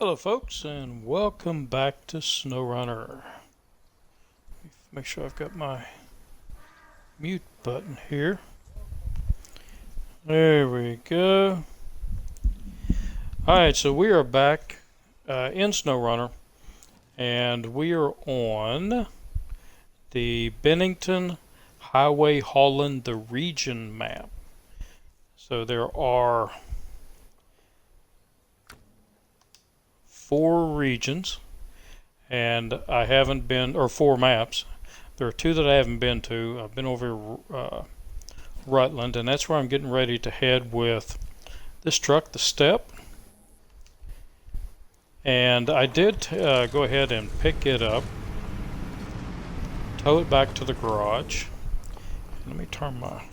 Hello folks, and welcome back to SnowRunner. Make sure I've got my mute button here. There we go. Alright, so we are back in SnowRunner, and we are on the Bennington Highway Holland the Region map. So there are 4 regions, and I haven't been, or 4 maps. There are 2 that I haven't been to. I've been over Rutland, and that's where I'm getting ready to head with this truck, the Step. And I did go ahead and pick it up, tow it back to the garage. Let me turn my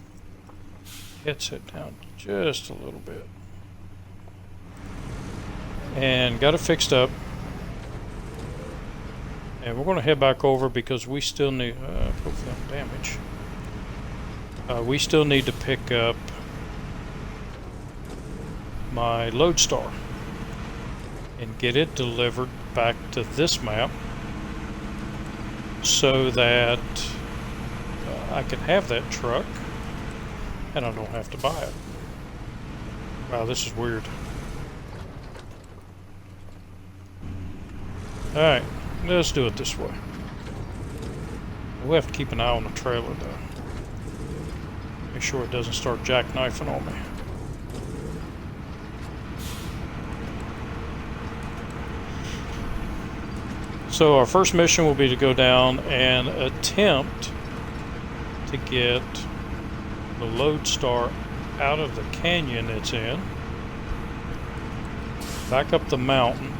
headset down just a little bit. And got it fixed up, and we're going to head back over because we still need damage. We still need to pick up my Lodestar and get it delivered back to this map so that I can have that truck and I don't have to buy it. Wow, this is weird. Alright, let's do it this way. We'll have to keep an eye on the trailer though. Make sure it doesn't start jackknifing on me. So our first mission will be to go down and attempt to get the Lodestar out of the canyon it's in, back up the mountain,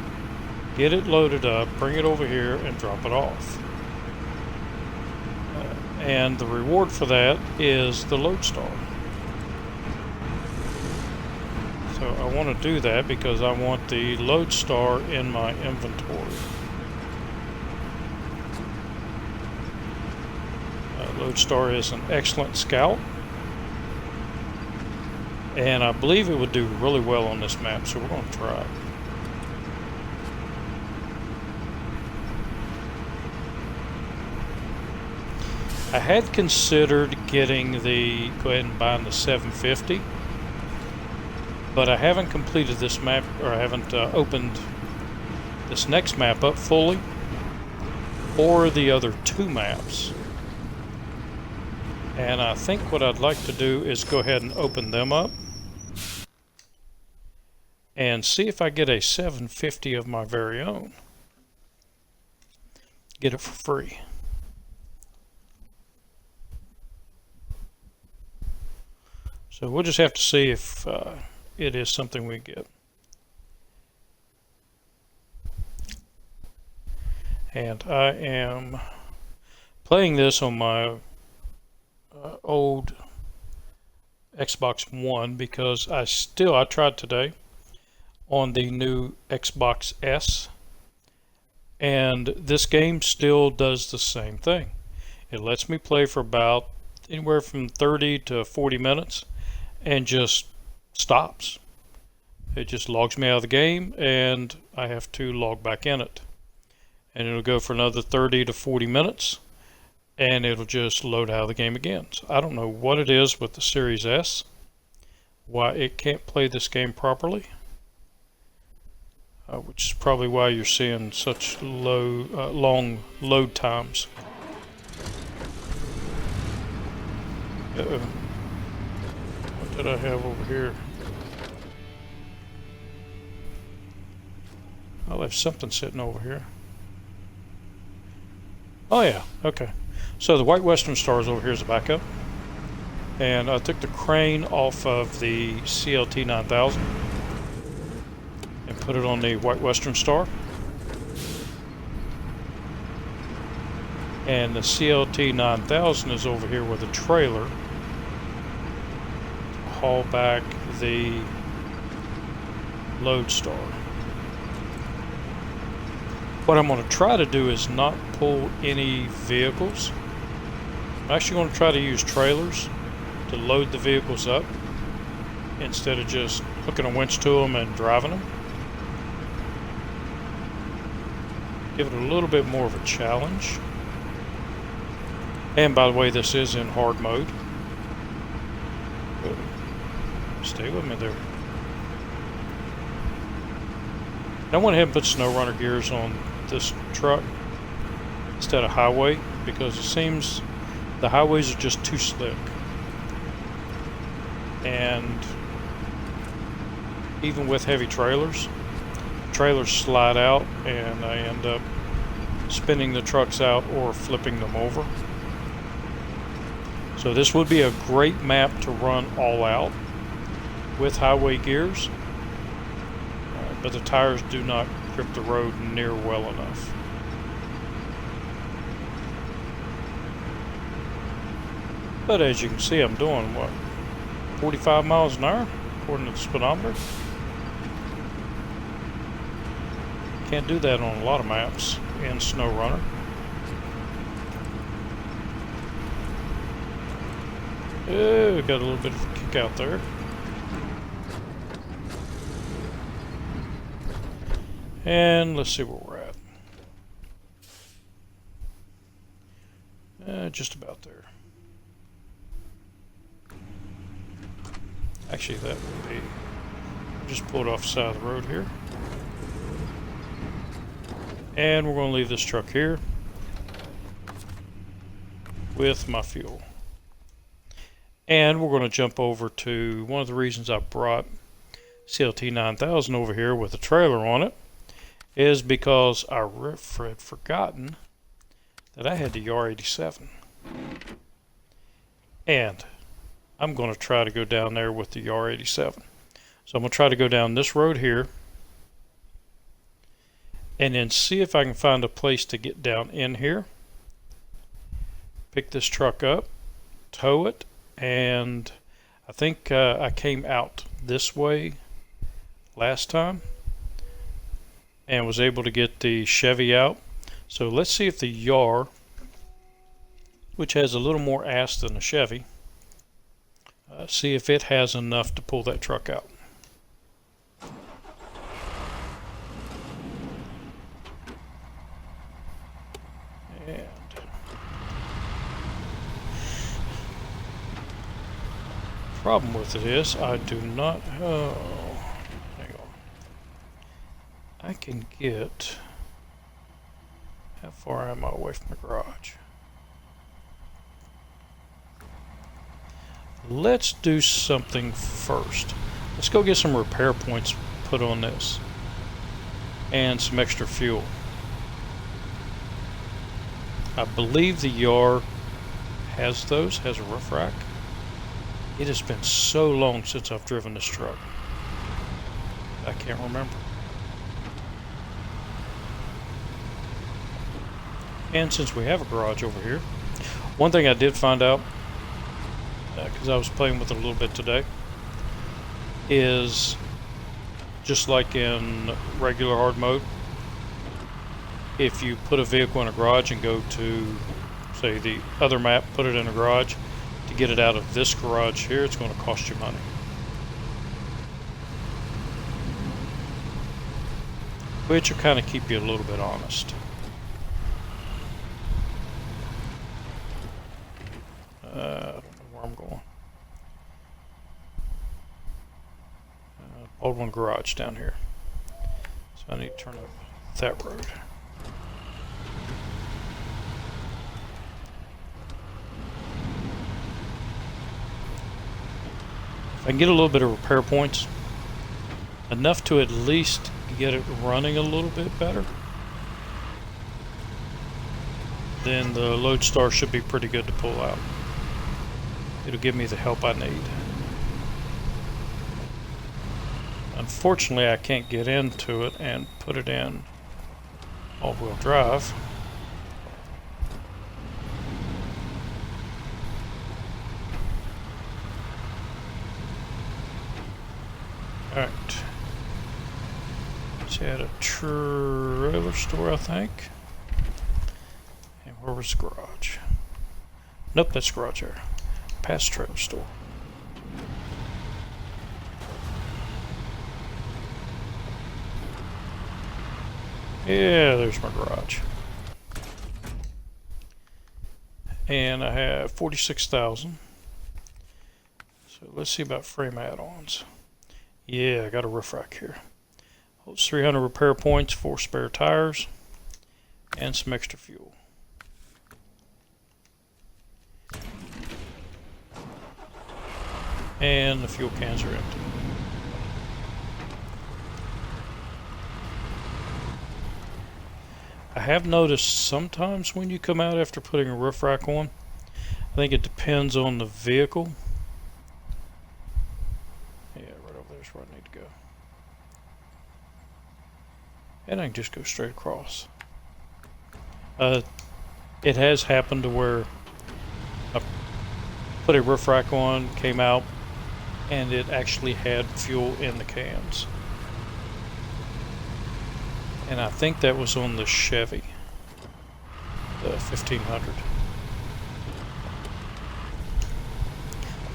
get it loaded up, bring it over here, and drop it off. And the reward for that is the Lodestar. So I want to do that because I want the Lodestar in my inventory. Lodestar is an excellent scout, and I believe it would do really well on this map, so we're going to try it. I had considered getting go ahead and buying the 750, but I haven't completed this map, or I haven't opened this next map up fully, or the other 2 maps. And I think what I'd like to do is go ahead and open them up and see if I get a 750 of my very own. Get it for free. So we'll just have to see if it is something we get. And I am playing this on my old Xbox One because I tried today on the new Xbox S, and this game still does the same thing. It lets me play for about anywhere from 30 to 40 minutes and just stops. It just logs me out of the game and I have to log back in it. And it'll go for another 30 to 40 minutes and it'll just load out of the game again. So I don't know what it is with the Series S, why it can't play this game properly, which is probably why you're seeing such long load times. Uh-oh. What did I have over here? Oh, there's something sitting over here. Oh yeah, okay. So the White Western Star is over here as a backup. And I took the crane off of the CLT 9000 and put it on the White Western Star. And the CLT 9000 is over here with a trailer to haul back the Lodestar. What I'm going to try to do is not pull any vehicles. I'm actually going to try to use trailers to load the vehicles up instead of just hooking a winch to them and driving them. give it a little bit more of a challenge. And by the way, this is in hard mode. Stay with me there. I went ahead and put SnowRunner gears on this truck instead of highway because it seems the highways are just too slick. And even with heavy trailers slide out and I end up spinning the trucks out or flipping them over. So this would be a great map to run all out with highway gears, but the tires do not grip the road near well enough. But as you can see, I'm doing what, 45 miles an hour according to the speedometer. Can't do that on a lot of maps in SnowRunner. Oh, got a little bit of a kick out there. And let's see where we're at. Just about there. Actually, that would be... just pulled off the side of the road here. And we're going to leave this truck here with my fuel. And we're going to jump over to one of the reasons I brought CLT 9000 over here with a trailer on it is because I had forgotten that I had the YAR 87. And I'm going to try to go down there with the YAR 87. So I'm going to try to go down this road here and then see if I can find a place to get down in here, pick this truck up, tow it, and I think I came out this way last time and was able to get the Chevy out. So let's see if the YAR, which has a little more ass than a Chevy, see if it has enough to pull that truck out. And problem with it is I do not, oh, hang on. I can get, how far am I away from the garage? Let's do something first. Let's go get some repair points put on this and some extra fuel. I believe the YAR has those, has a roof rack. It has been so long since I've driven this truck. I can't remember. And since we have a garage over here, one thing I did find out, because I was playing with it a little bit today, is just like in regular hard mode, if you put a vehicle in a garage and go to, say, the other map, put it in a garage, to get it out of this garage here, it's going to cost you money. Which will kind of keep you a little bit honest. I don't know where I'm going. Old one garage down here. So I need to turn up that road. If I can get a little bit of repair points, enough to at least get it running a little bit better, then the Lodestar should be pretty good to pull out. It'll give me the help I need. Unfortunately, I can't get into it and put it in all-wheel drive. Alright. It's at a trailer store, I think. And where was the garage? Nope, that's the garage there. Past trailer store. Yeah, there's my garage. And I have 46,000. So let's see about frame add-ons. Yeah, I got a roof rack here. Holds 300 repair points, 4 spare tires, and some extra fuel. And the fuel cans are empty. I have noticed sometimes when you come out after putting a roof rack on, I think it depends on the vehicle. Yeah, right over there's where I need to go. And I can just go straight across. It has happened to where I put a roof rack on, came out, and it actually had fuel in the cans. And I think that was on the Chevy, the 1500.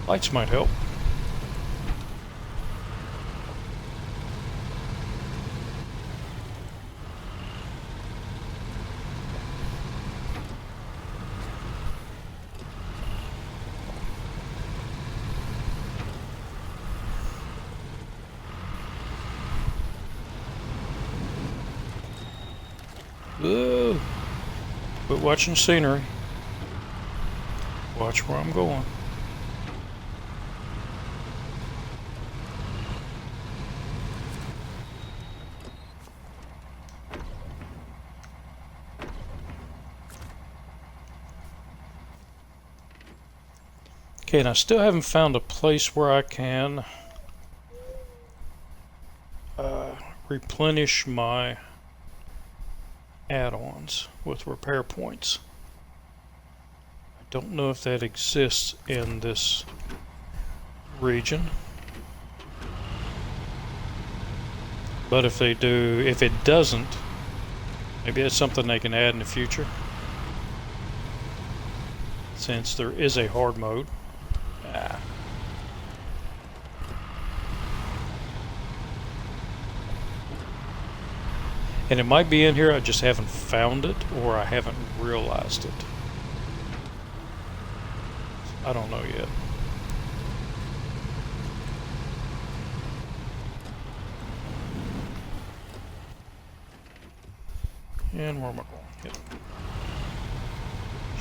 Lights might help. Ooh, quit watching scenery. Watch where I'm going. Okay, and I still haven't found a place where I can replenish my add-ons with repair points. I don't know if that exists in this region, but if they do, if it doesn't, maybe it's something they can add in the future, since there is a hard mode. And it might be in here, I just haven't found it, or I haven't realized it. I don't know yet. And where am I going? Yep.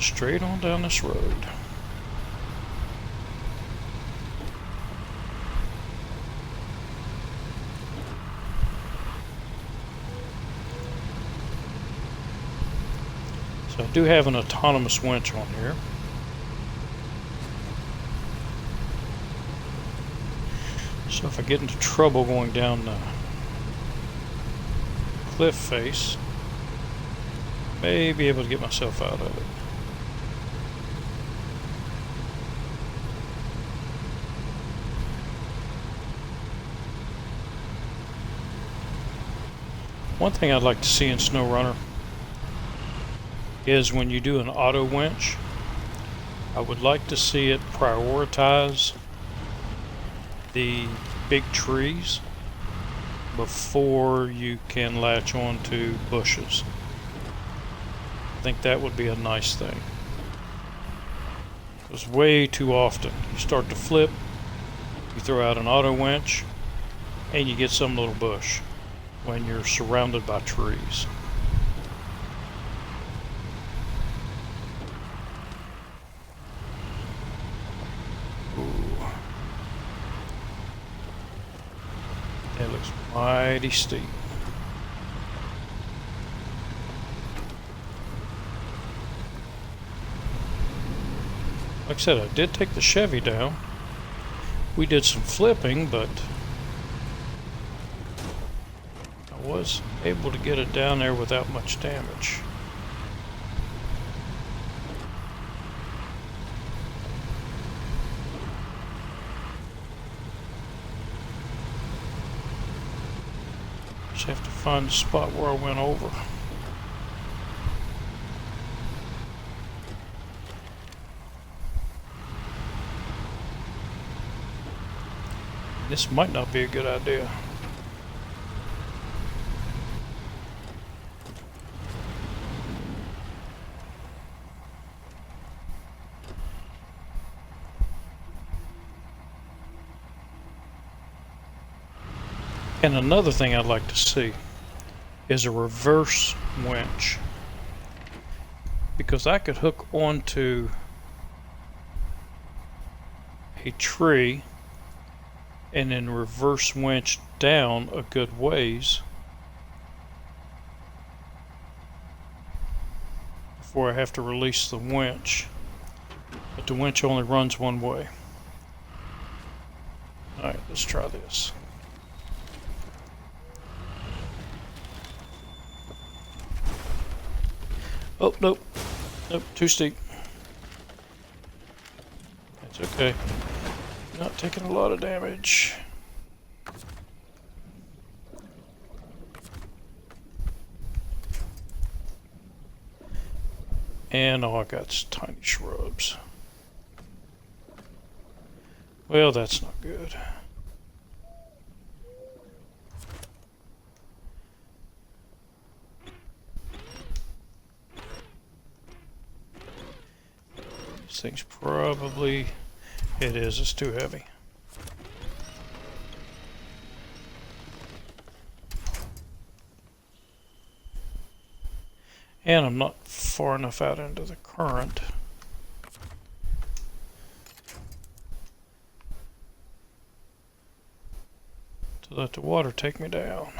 Straight on down this road. So I do have an autonomous winch on here. So if I get into trouble going down the cliff face, I may be able to get myself out of it. One thing I'd like to see in SnowRunner is when you do an auto winch, I would like to see it prioritize the big trees before you can latch on to bushes. I think that would be a nice thing. Because way too often you start to flip, you throw out an auto winch, and you get some little bush when you're surrounded by trees. It looks mighty steep. Like I said, I did take the Chevy down. We did some flipping, but I was able to get it down there without much damage. Just have to find the spot where I went over. This might not be a good idea. And another thing I'd like to see is a reverse winch, because I could hook onto a tree and then reverse winch down a good ways before I have to release the winch. But the winch only runs one way. Alright, let's try this. Oh, nope. Nope, too steep. That's okay. Not taking a lot of damage. And all I got's tiny shrubs. Well, that's not good. This thing's probably... It is, it's too heavy. And I'm not far enough out into the current. To let the water take me down.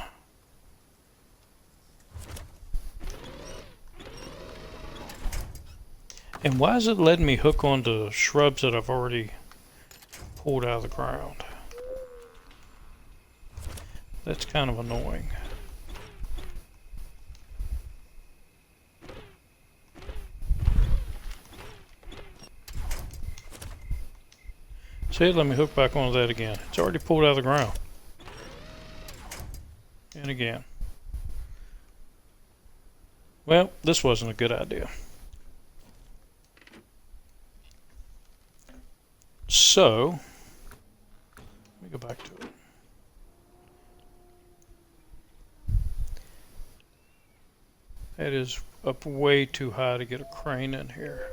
And why is it letting me hook onto shrubs that I've already pulled out of the ground? That's kind of annoying. See, let me hook back onto that again. It's already pulled out of the ground. And again. Well, this wasn't a good idea. So, let me go back to it. That is up way too high to get a crane in here.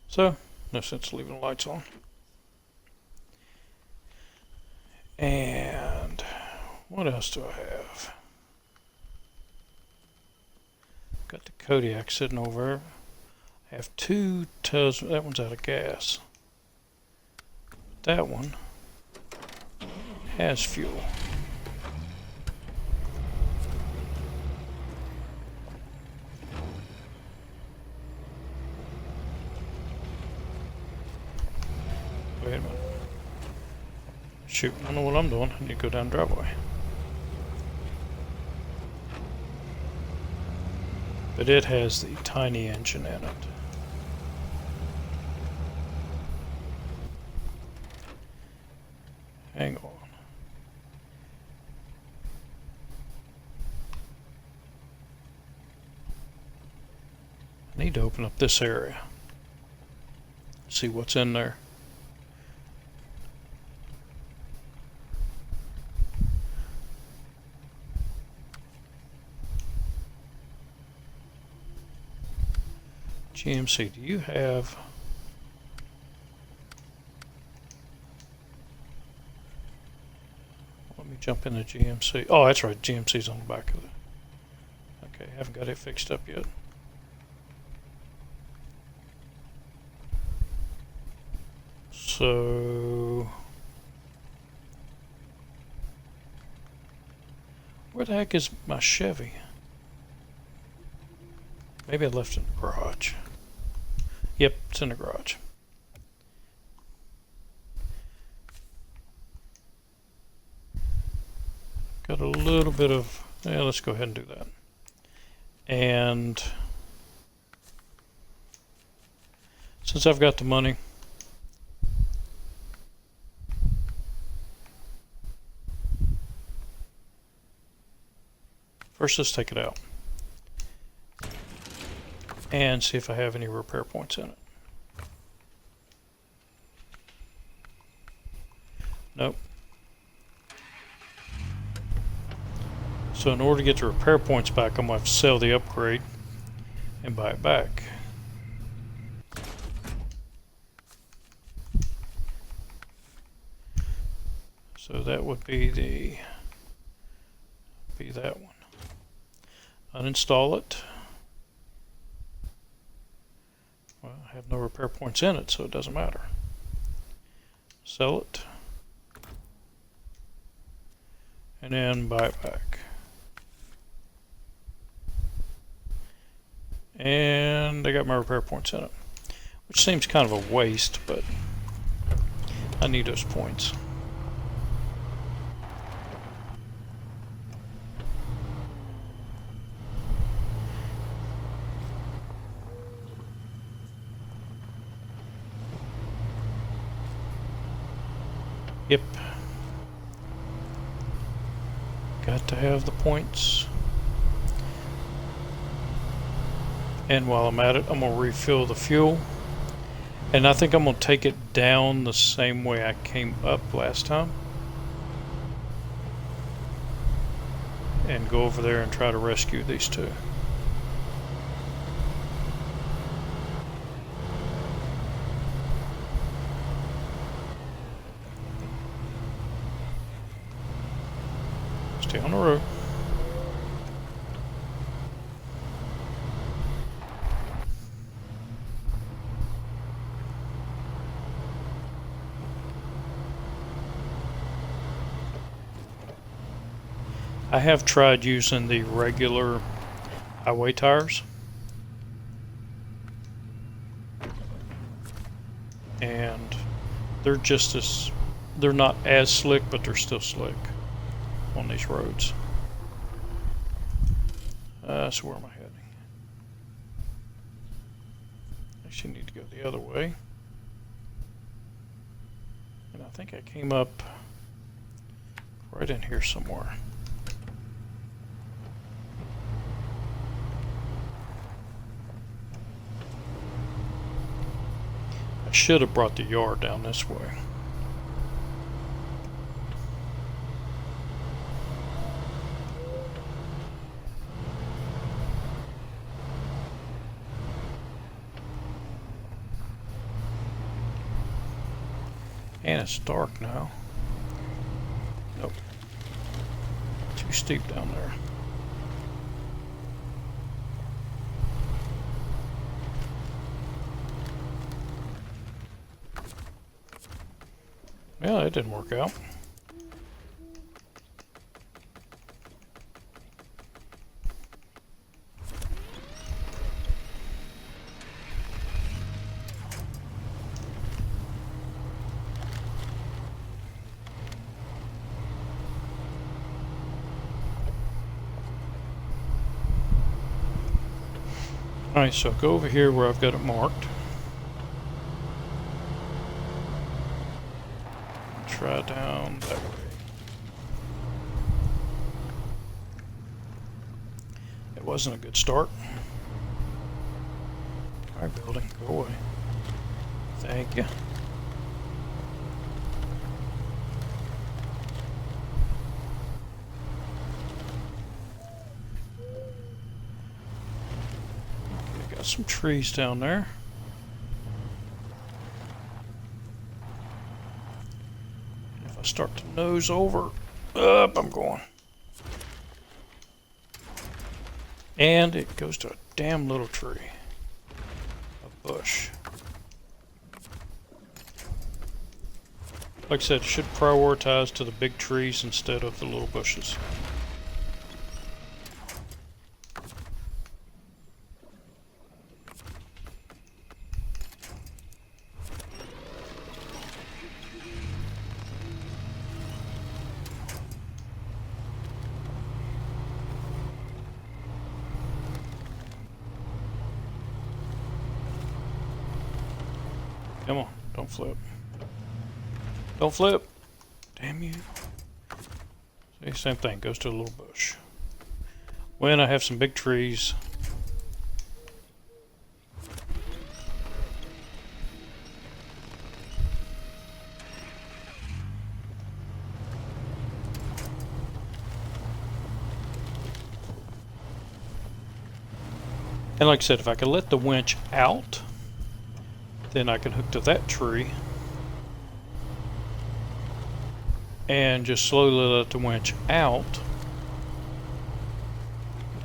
So, no sense leaving the lights on. And what else do I have? Got the Kodiak sitting over there. I have 2 tubs. That one's out of gas. That one has fuel. Wait a minute. Shoot, I don't know what I'm doing. I need to go down the driveway. But it has the tiny engine in it. Hang on. I need to open up this area. See what's in there. GMC, do you have... Let me jump into GMC. Oh, that's right, GMC's on the back of it. Okay, haven't got it fixed up yet. So... Where the heck is my Chevy? Maybe I left it in the garage. Yep, it's in the garage. Got a little bit of... Yeah, let's go ahead and do that. And... since I've got the money... First, let's take it out. And see if I have any repair points in it. Nope. So in order to get the repair points back, I'm going to have to sell the upgrade and buy it back. So that would be that one. Uninstall it. Well, I have no repair points in it, so it doesn't matter. Sell it. And then buy it back. And I got my repair points in it, which seems kind of a waste, but I need those points. Yep. Got to have the points. And while I'm at it, I'm going to refill the fuel. And I think I'm going to take it down the same way I came up last time. And go over there and try to rescue these two. Stay on the road. I have tried using the regular highway tires, and they're not as slick, but they're still slick on these roads. So where am I heading? Actually need to go the other way. And I think I came up right in here somewhere. I should have brought the yard down this way. And it's dark now. Nope. Too steep down there. Yeah, it didn't work out. Alright, so go over here where I've got it marked. Try down that way. It wasn't a good start. Alright, building, go away. Thank you. Got some trees down there. If I start to nose over, up I'm going. And it goes to a damn little tree. A bush. Like I said, it should prioritize to the big trees instead of the little bushes. Come on, don't flip. Don't flip. Damn you. See, same thing, goes to a little bush. When I have some big trees. And like I said, if I could let the winch out, then I can hook to that tree. and just slowly let the winch out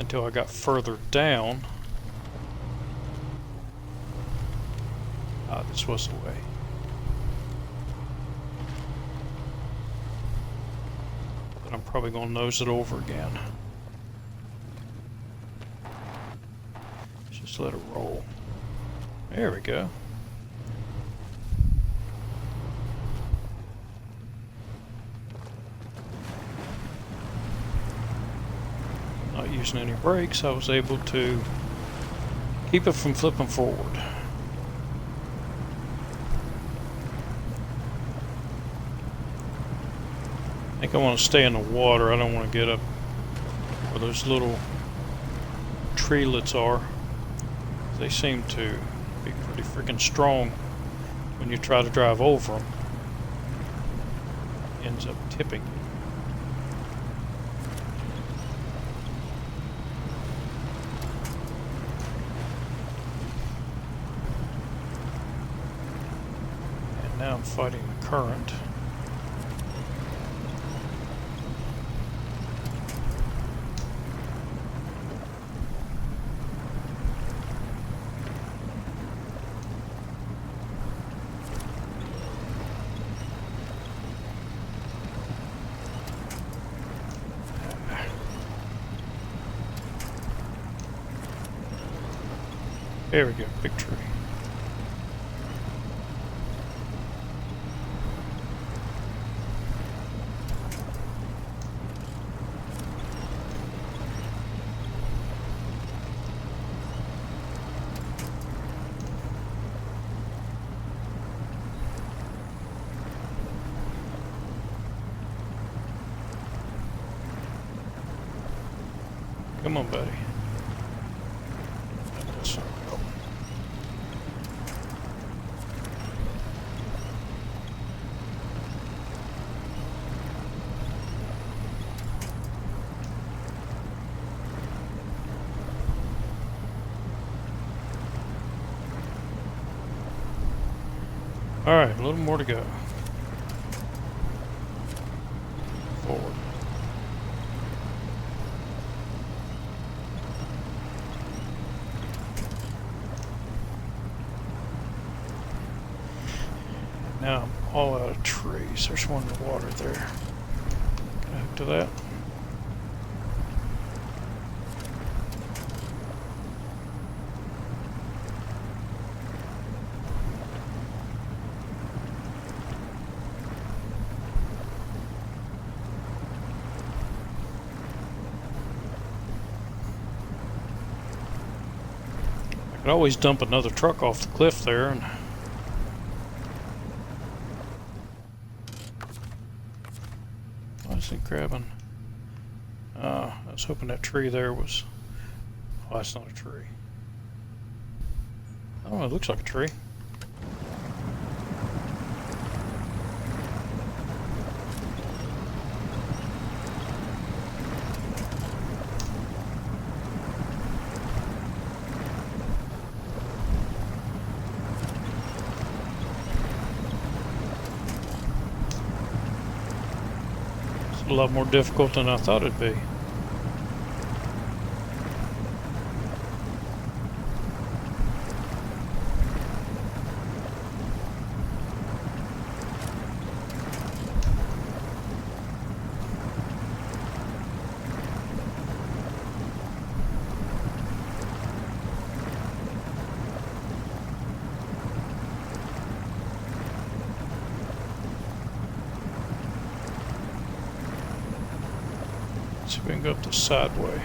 until I got further down. Ah, this was the way. But I'm probably going to nose it over again. Just let it roll. There we go. Not using any brakes, I was able to keep it from flipping forward. I think I want to stay in the water. I don't want to get up where those little treelets are. They seem to be pretty freaking strong when you try to drive over them. Ends up tipping you. And now I'm fighting the current. There we go, big tree. Come on, buddy. That's not going. All right, a little more to go. Forward. Now I'm all out of trees. There's one in the water there. Can I hook to that? I could always dump another truck off the cliff there and grabbing. I was hoping that tree there was. Oh, that's not a tree. I don't know, it looks like a tree. A lot more difficult than I thought it'd be. So we can go up the side way.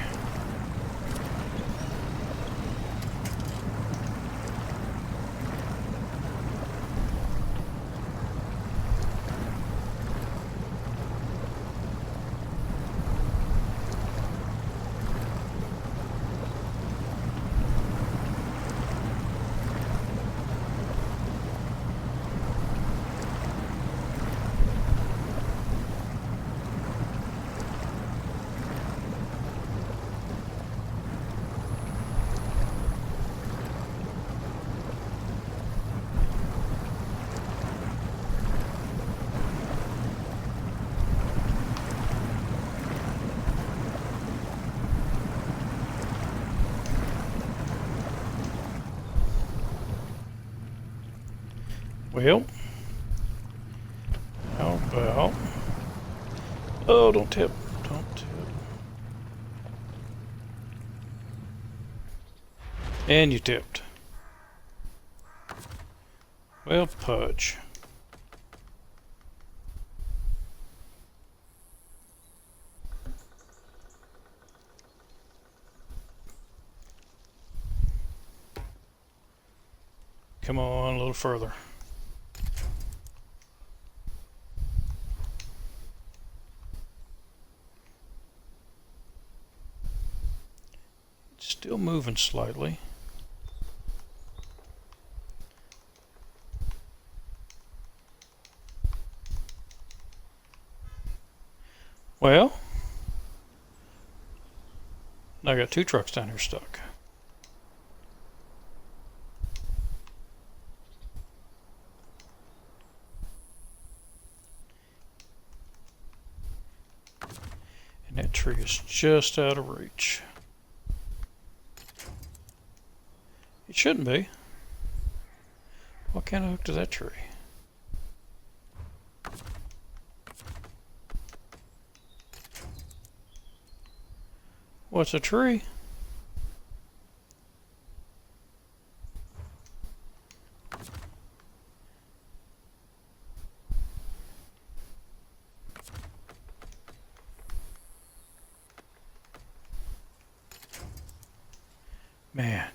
Well, how about... Oh, don't tip. Don't tip. And you tipped. Well, pudge. Come on, a little further. It's still moving slightly. Well, I got 2 trucks down here stuck. And that tree is just out of reach. It shouldn't be. Why can't I hook to that tree? What's a tree? Man,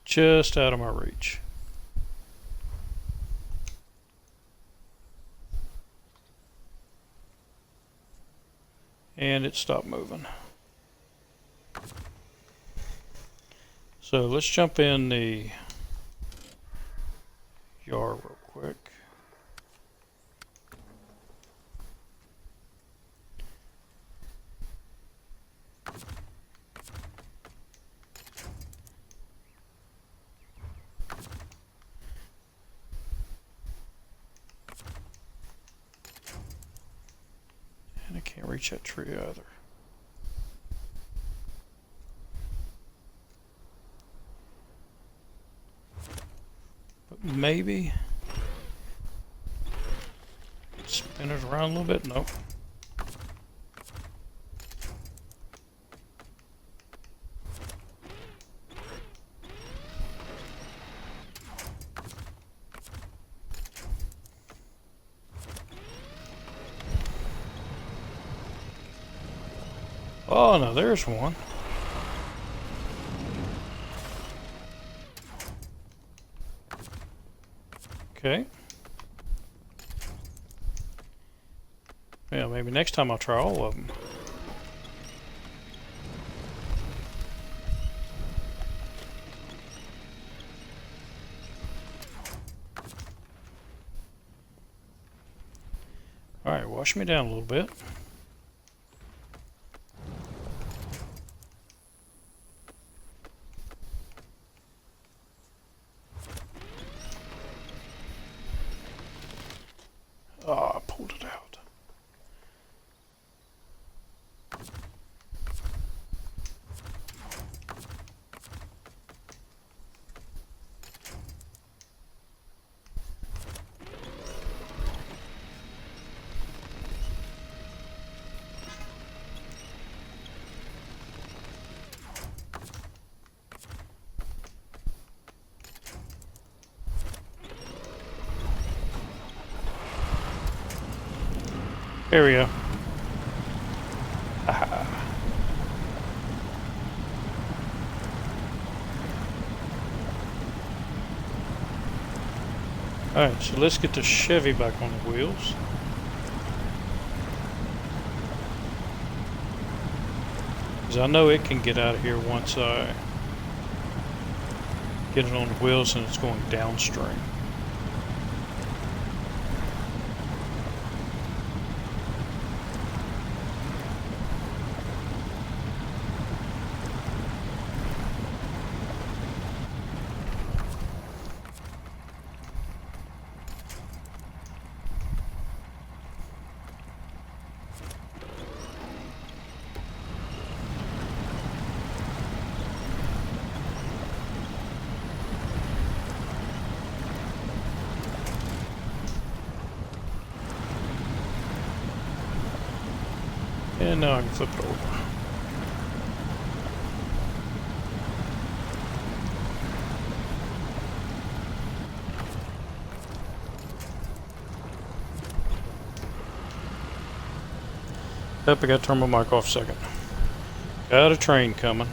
just out of my reach. And it stopped moving. So let's jump in the yard real quick. And I can't reach that tree either. Maybe spin it around a little bit. Nope. Oh no, there's one. Okay. Yeah, maybe next time I'll try all of them. Alright, wash me down a little bit. Oh, I pulled it out. There we go. Aha. Alright, so let's get the Chevy back on the wheels. Because I know it can get out of here once I get it on the wheels and it's going downstream. And now I can flip it over. Yep, I got to turn my mic off a second. Got a train coming.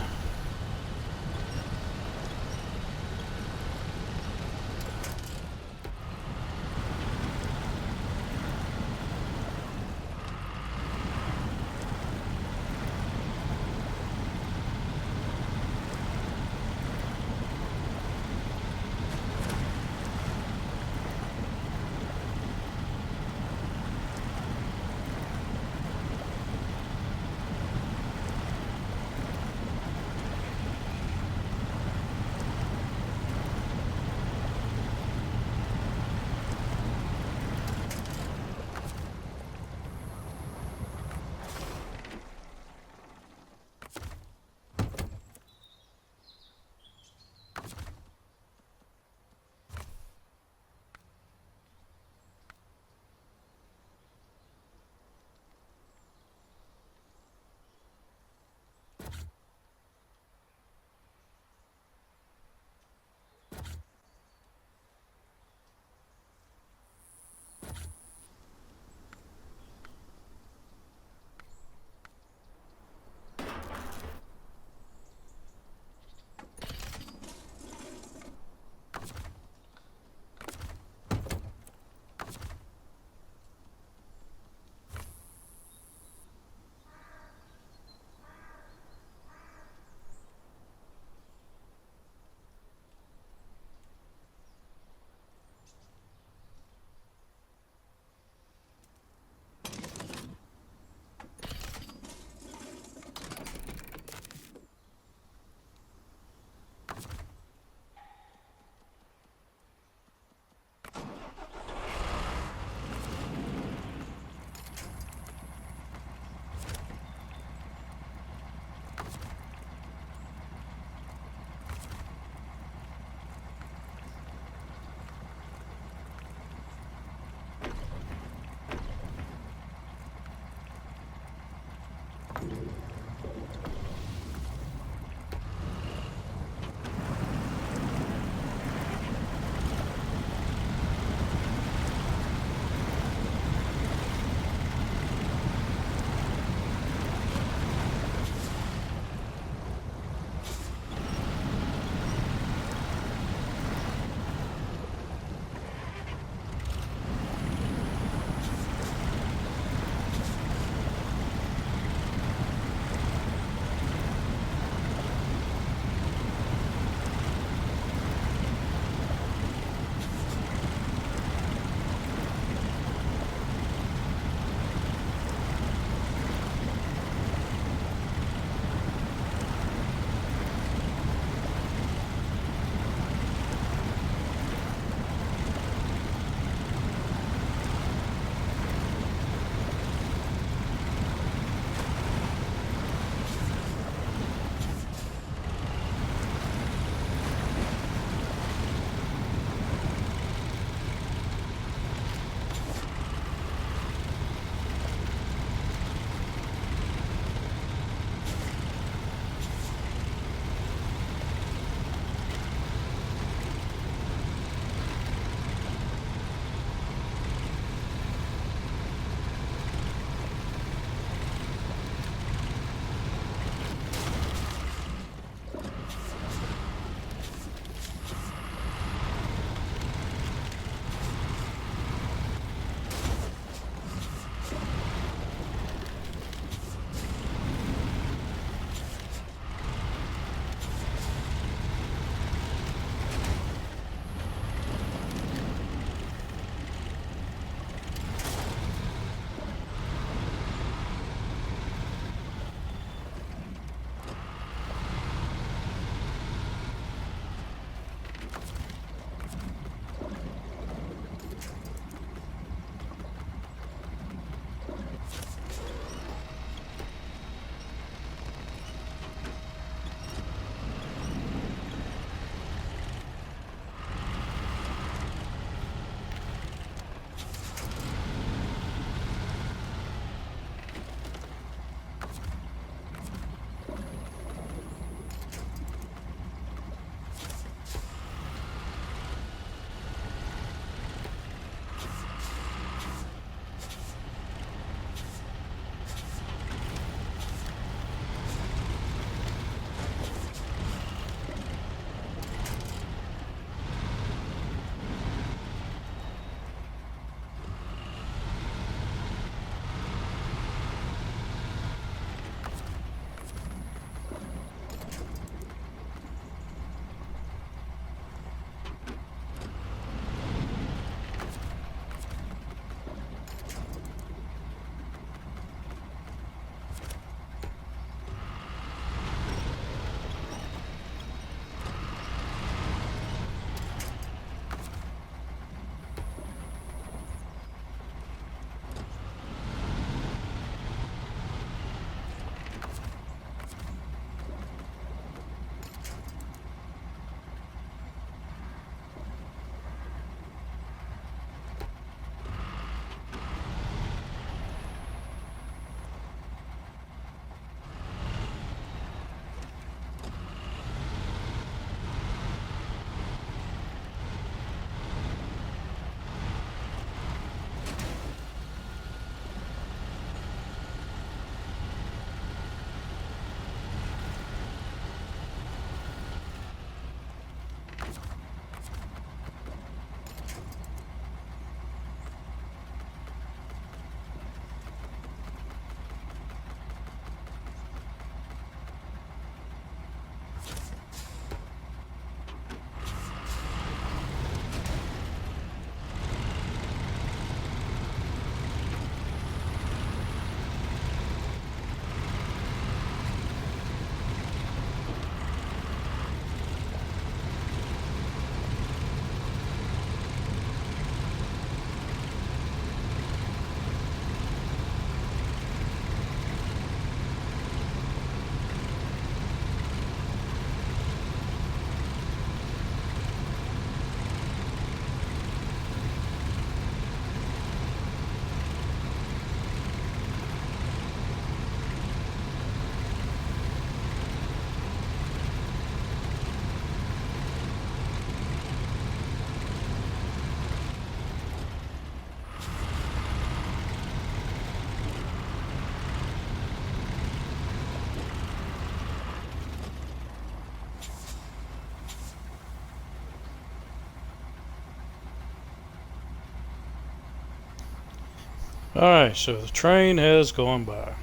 Alright, so the train has gone by.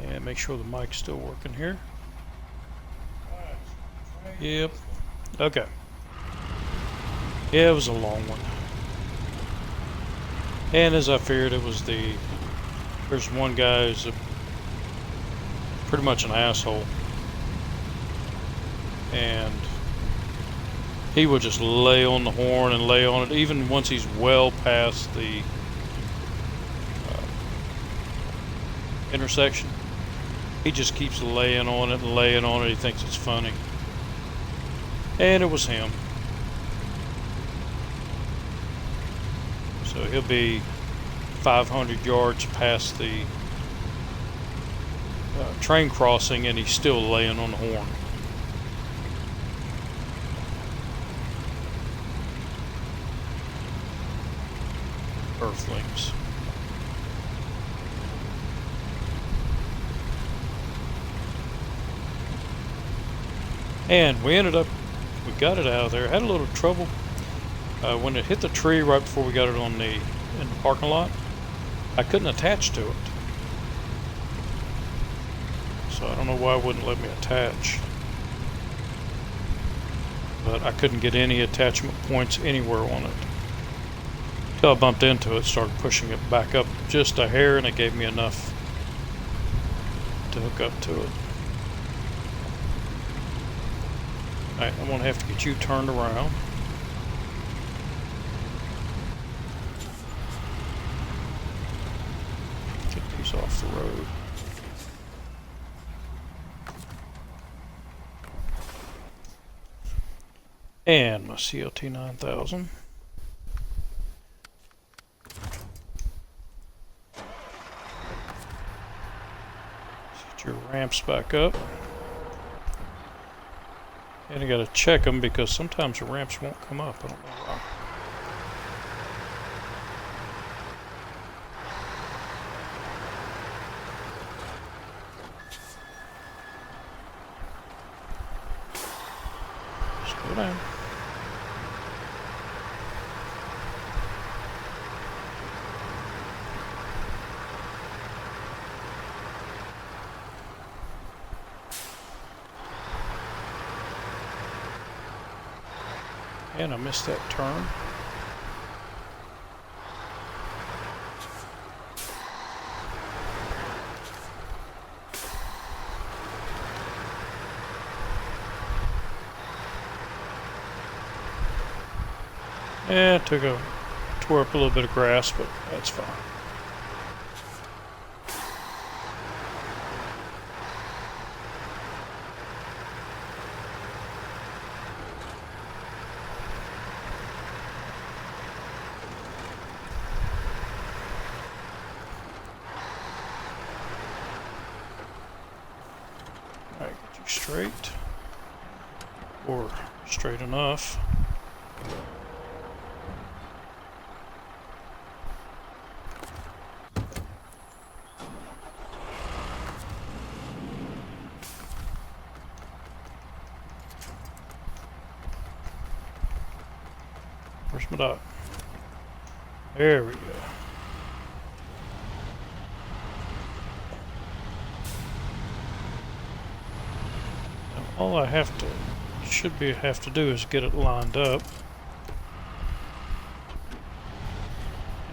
And make sure the mic's still working here. Yep. Okay. Yeah, it was a long one. And as I feared, it was there's one guy who's pretty much an asshole. And he would just lay on the horn and lay on it, even once he's well past the intersection. He just keeps laying on it and laying on it. He thinks it's funny. And it was him. So he'll be 500 yards past the train crossing and he's still laying on the horn. Earthlings. And we got it out of there. Had a little trouble when it hit the tree right before we got it in the parking lot. I couldn't attach to it, so I don't know why it wouldn't let me attach. But I couldn't get any attachment points anywhere on it. Until I bumped into it, started pushing it back up just a hair, and it gave me enough to hook up to it. Alright, I'm going to have to get you turned around. Get these off the road. And my CLT 9000. Set your ramps back up. And I gotta check them because sometimes the ramps won't come up. I don't know why. Slow down. And I missed that turn. And tore up a little bit of grass, but that's fine. Alright, get you straight. Or straight enough. Where's my dot? There we go. Now all I have to do is get it lined up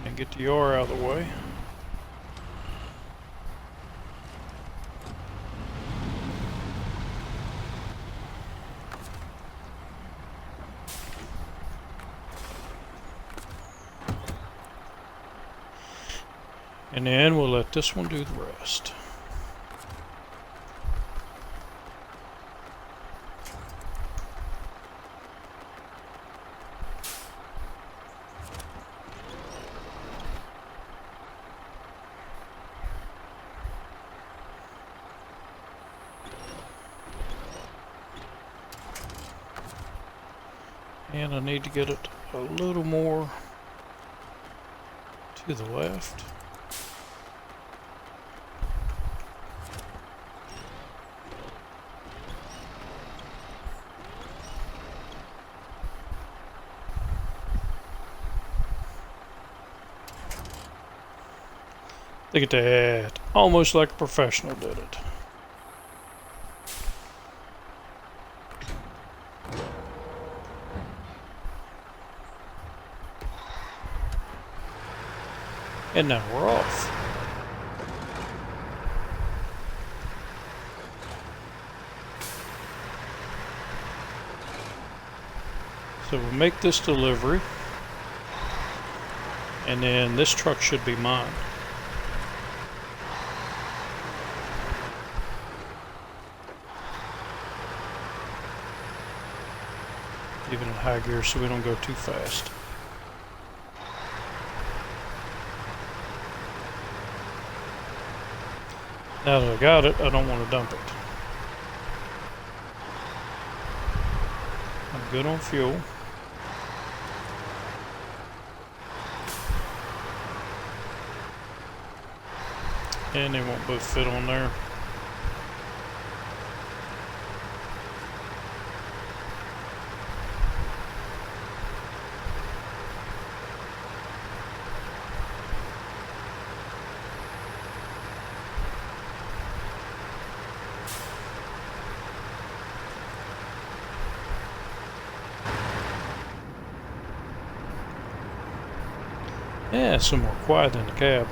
and get the R out of the way. And then we'll let this one do the rest. And I need to get it a little more to the left. Look at that. Almost like a professional did it. And now we're off. So we'll make this delivery. And then this truck should be mine. Even in high gear so we don't go too fast. Now that I got it, I don't want to dump it. I'm good on fuel. And they won't both fit on there. Yeah, it's some more quiet in the cab.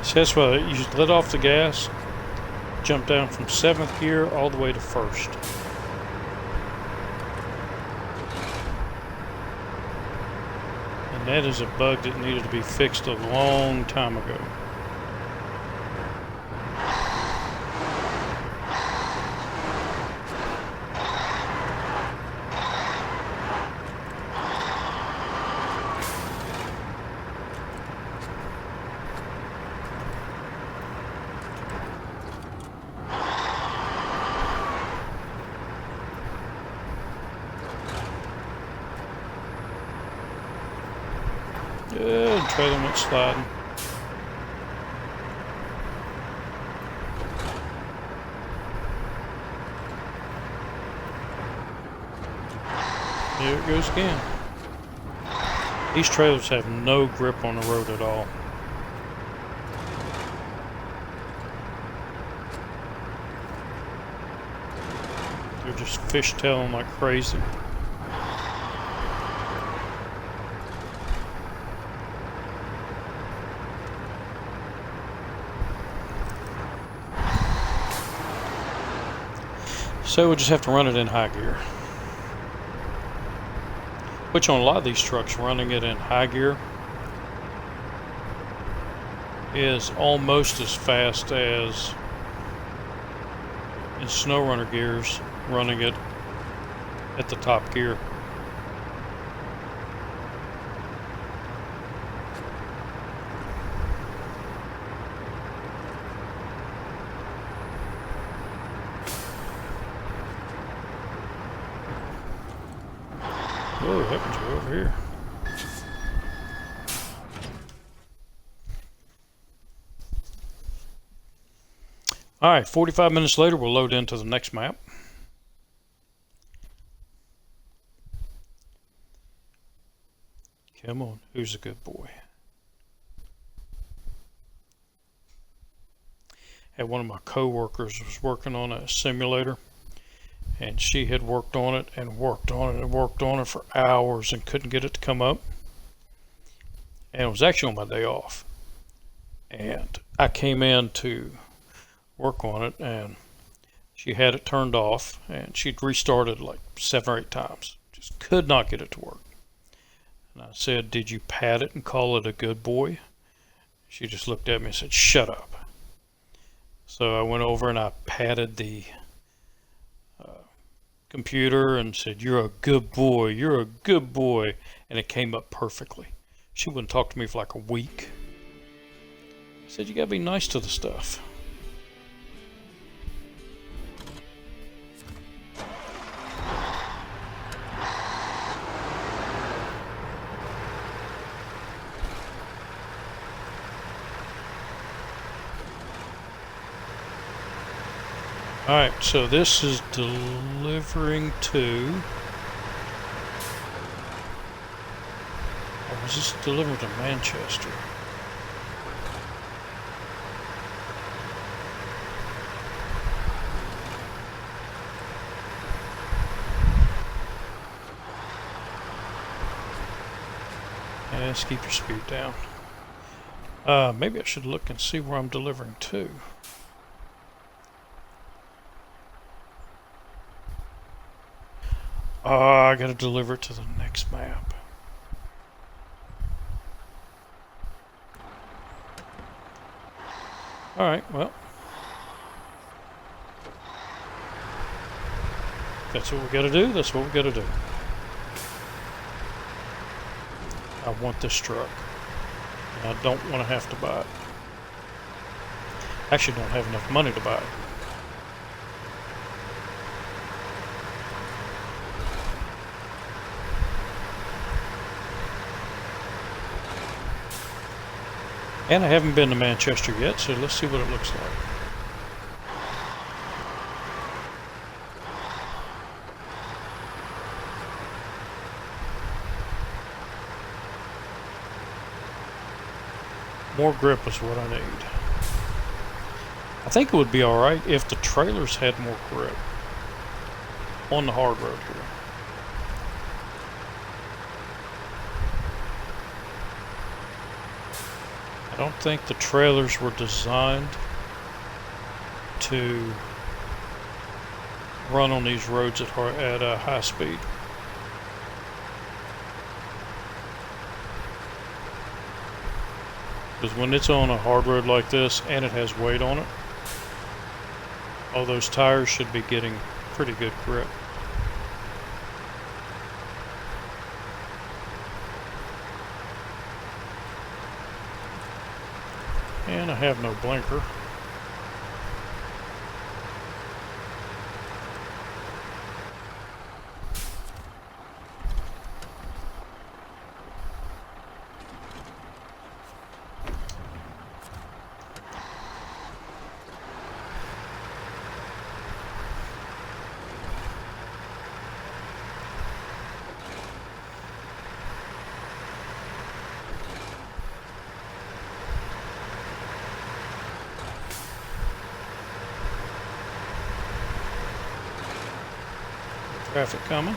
So that's why you let off the gas, jump down from 7th gear all the way to 1st. And that is a bug that needed to be fixed a long time ago. Good, trailer went sliding. There it goes again. These trailers have no grip on the road at all. They're just fishtailing like crazy. So we'll just have to run it in high gear. Which on a lot of these trucks, running it in high gear is almost as fast as in SnowRunner gears, running it at the top gear. Whoa, heavens, we're over here. Alright, 45 minutes later, we'll load into the next map. Come on, who's a good boy? Had one of my co-workers was working on a simulator. And she had worked on it and worked on it and worked on it for hours and couldn't get it to come up. And it was actually on my day off. And I came in to work on it and she had it turned off and she'd restarted like 7 or 8 times. Just could not get it to work. And I said, "Did you pat it and call it a good boy?" She just looked at me and said, "Shut up." So I went over and I patted the computer and said, "You're a good boy, you're a good boy," and it came up perfectly. She wouldn't talk to me for like a week. said you gotta be nice to the stuff. Alright, so this is delivering to... Or was this delivering to Manchester? And let's keep your speed down. Maybe I should look and see where I'm delivering to. I gotta deliver it to the next map. Alright, well. That's what we gotta do, that's what we gotta do. I want this truck. And I don't want to have to buy it. Actually, don't have enough money to buy it. And I haven't been to Manchester yet, so let's see what it looks like. More grip is what I need. I think it would be alright if the trailers had more grip on the hard road here. I don't think the trailers were designed to run on these roads at high speed. Because when it's on a hard road like this and it has weight on it, all those tires should be getting pretty good grip. And I have no blinker. Traffic coming.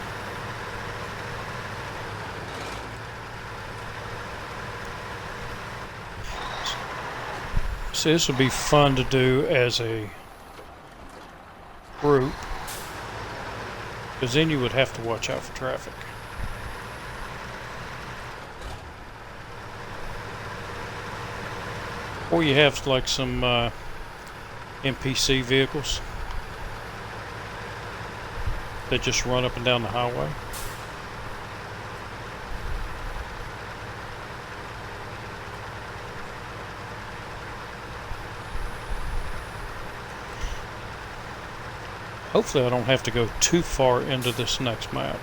So this would be fun to do as a group, because then you would have to watch out for traffic. Or you have like some NPC vehicles that just run up and down the highway. Hopefully I don't have to go too far into this next map.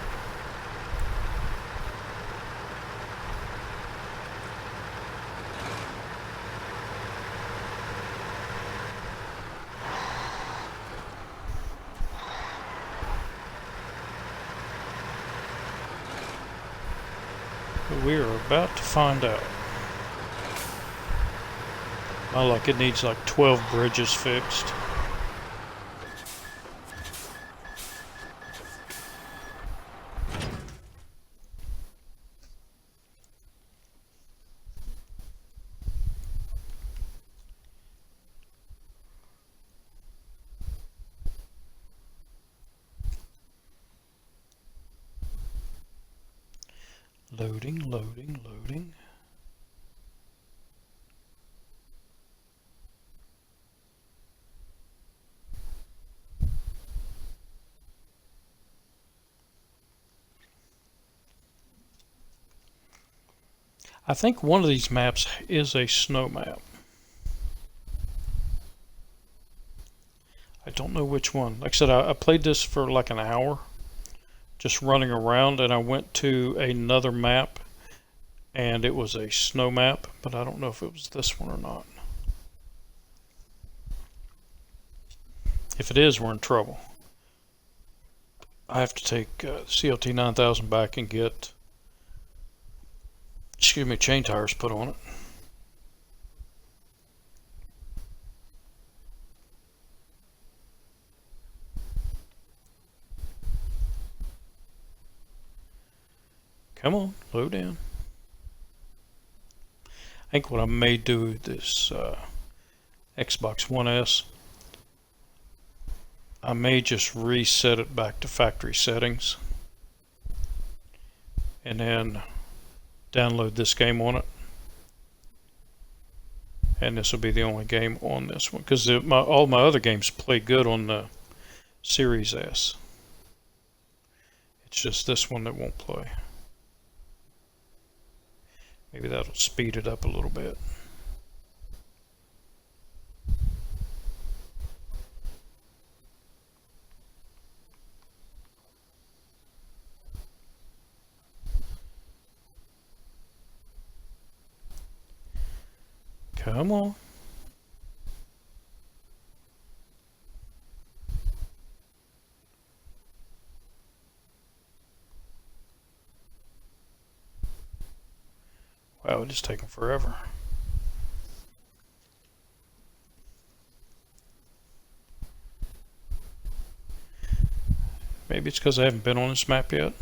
We are about to find out. Oh, look, it needs like 12 bridges fixed. Loading, loading, loading. I think one of these maps is a snow map. don't know which one. Like I said, I played this for like an hour, just running around, and I went to another map, and it was a snow map, but I don't know if it was this one or not. If it is, we're in trouble. I have to take CLT 9000 back and get, excuse me, chain tires put on it. Come on, load in. I think what I may do with this Xbox One S, I may just reset it back to factory settings and then download this game on it. And this will be the only game on this one, because all my other games play good on the Series S. It's just this one that won't play. Maybe that'll speed it up a little bit. Come on. Wow, it's taking forever. Maybe it's because I haven't been on this map yet.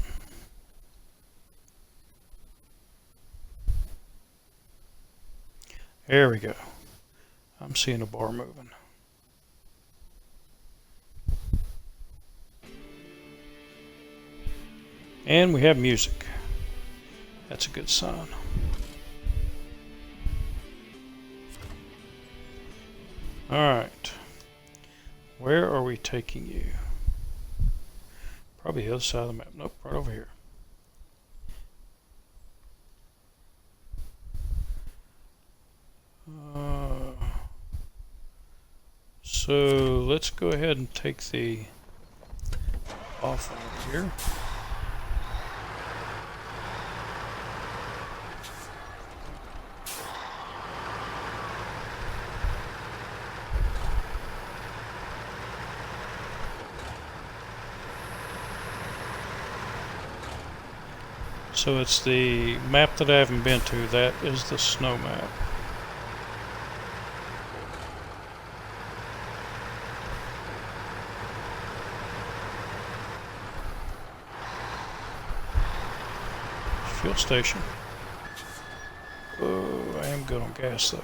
There we go. I'm seeing a bar moving. And we have music. That's a good sign. Alright. Where are we taking you? Probably the other side of the map. Nope, right over here. So let's go ahead and take the off over here. So it's the map that I haven't been to. That is the snow map. Fuel station. Oh, I am good on gas though.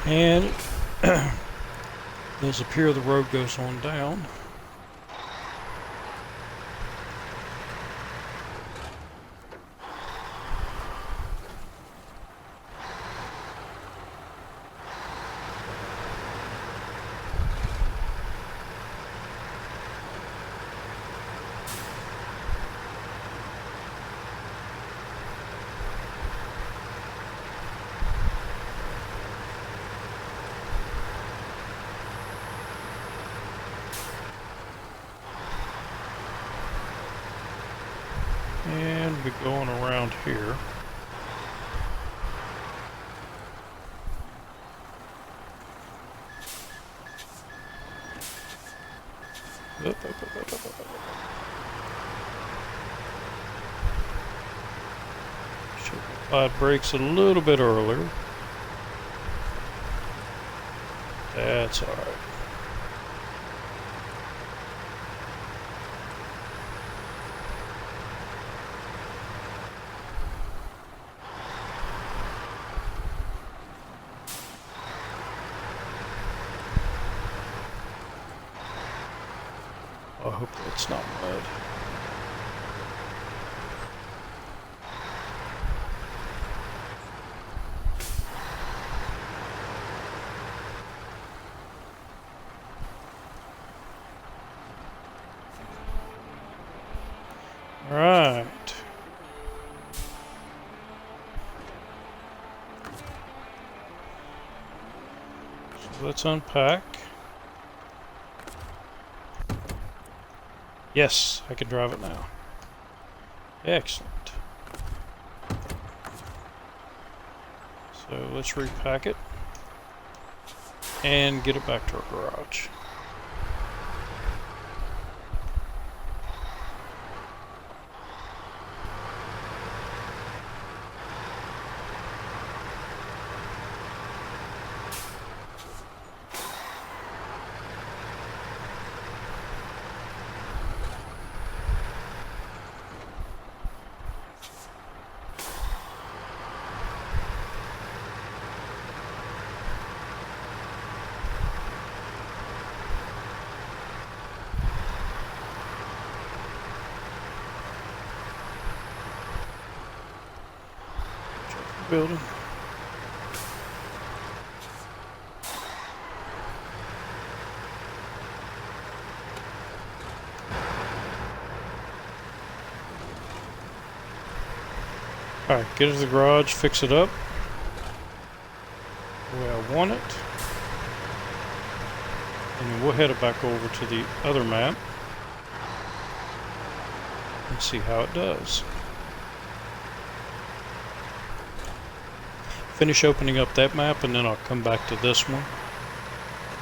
And it does appear the road goes on down. And we're going around here. Should have applied brakes a little bit earlier. That's alright. I hope that's not mud. Alright. So let's unpack. Yes, I can drive it now. Excellent. So let's repack it and get it back to our garage. Building. Alright, get it to the garage, fix it up the way I want it. And then we'll head it back over to the other map and see how it does. Finish opening up that map and then I'll come back to this one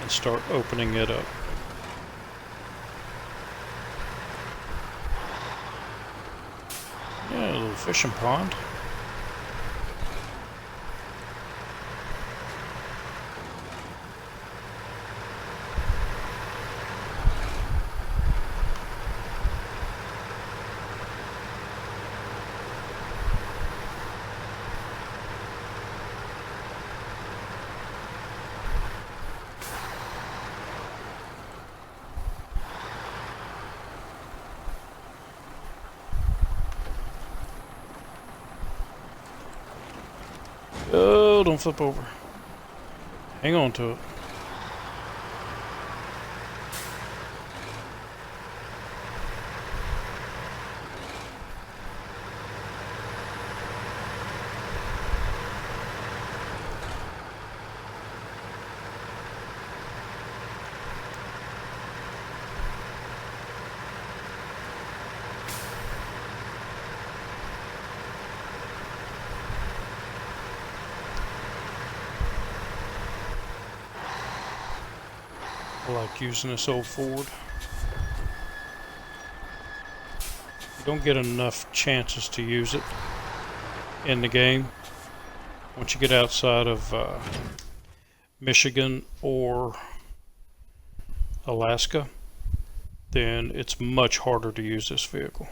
and start opening it up. Yeah, a little fishing pond. Oh, don't flip over. Hang on to it. I like using this old Ford. You don't get enough chances to use it in the game. Once you get outside of Michigan or Alaska, then it's much harder to use this vehicle.